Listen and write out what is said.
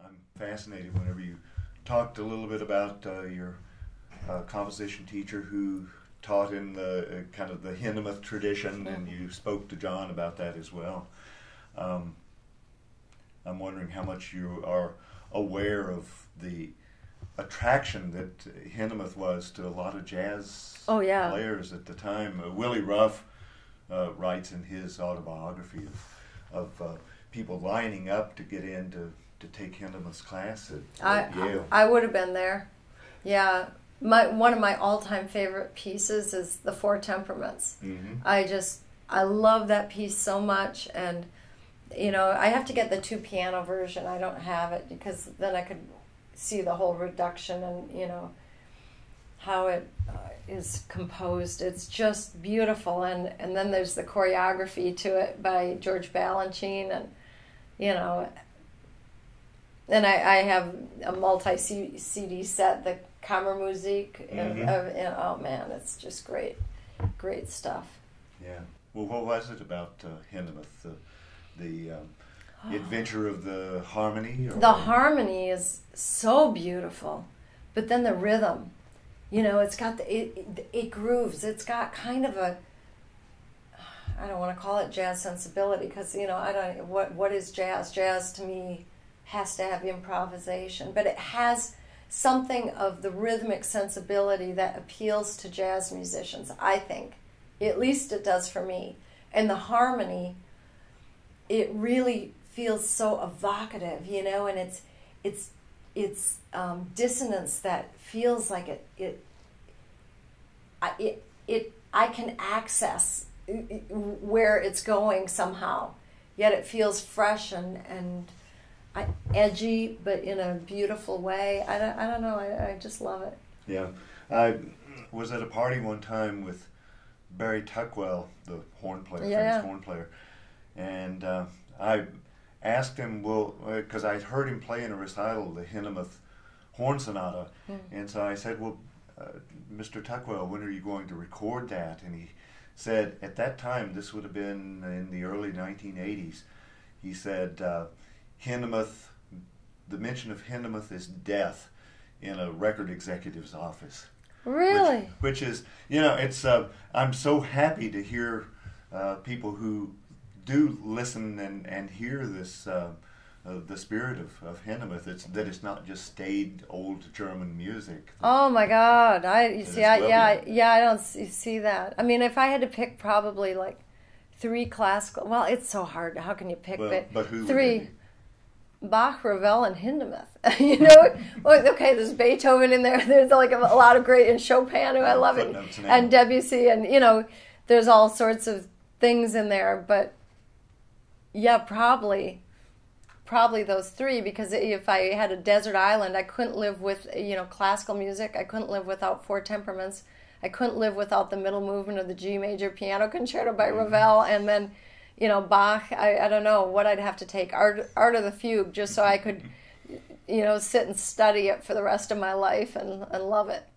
I'm fascinated whenever you talked a little bit about your composition teacher who taught in the kind of the Hindemith tradition, and you spoke to John about that as well. I'm wondering how much you are aware of the attraction that Hindemith was to a lot of jazz players at the time. Willie Ruff writes in his autobiography of people lining up to get in to take Hindemith's class at Yale. I would have been there. Yeah. One of my all-time favorite pieces is The Four Temperaments. I love that piece so much, and I have to get the 2-piano version. I don't have it because then I could see the whole reduction and how it is composed. It's just beautiful, and then there's the choreography to it by George Balanchine, and and I have a multi-CD set, the Kammermusik. Oh man, it's just great stuff. Yeah. Well, what was it about Hindemith? The adventure of the harmony? The harmony is so beautiful, but then the rhythm, it's got it grooves. It's got kind of a, I don't want to call it jazz sensibility because I don't. What is jazz? Jazz to me has to have improvisation, but it has something of the rhythmic sensibility that appeals to jazz musicians. I think, at least it does for me, and the harmony. It really feels so evocative, and it's dissonance that feels like I can access where it's going somehow, yet it feels fresh and edgy, but in a beautiful way. I don't know. I just love it. Yeah, I was at a party one time with Barry Tuckwell, the horn player, famous horn player. And I asked him, because I'd heard him play in a recital, the Hindemith Horn Sonata, and so I said, well, Mr. Tuckwell, when are you going to record that? And he said, at that time, this would have been in the early 1980s, he said, Hindemith, the mention of Hindemith is death in a record executive's office. Really? Which is, it's, I'm so happy to hear people who do listen and hear this, the spirit of Hindemith. It's not just staid old German music. Oh my God! I don't see that. I mean, if I had to pick, probably like 3 classical. Well, it's so hard. How can you pick? But who 3? Bach, Ravel, and Hindemith. Well, okay, there's Beethoven in there. There's like a lot of great, and Chopin, who I love it, and Debussy, and there's all sorts of things in there, but. Yeah, probably those 3, because if I had a desert island, I couldn't live with, classical music. I couldn't live without Four Temperaments. I couldn't live without the middle movement of the G major piano concerto by Ravel, and then, Bach. I don't know what I'd have to take. Art of the Fugue, just so I could, sit and study it for the rest of my life and love it.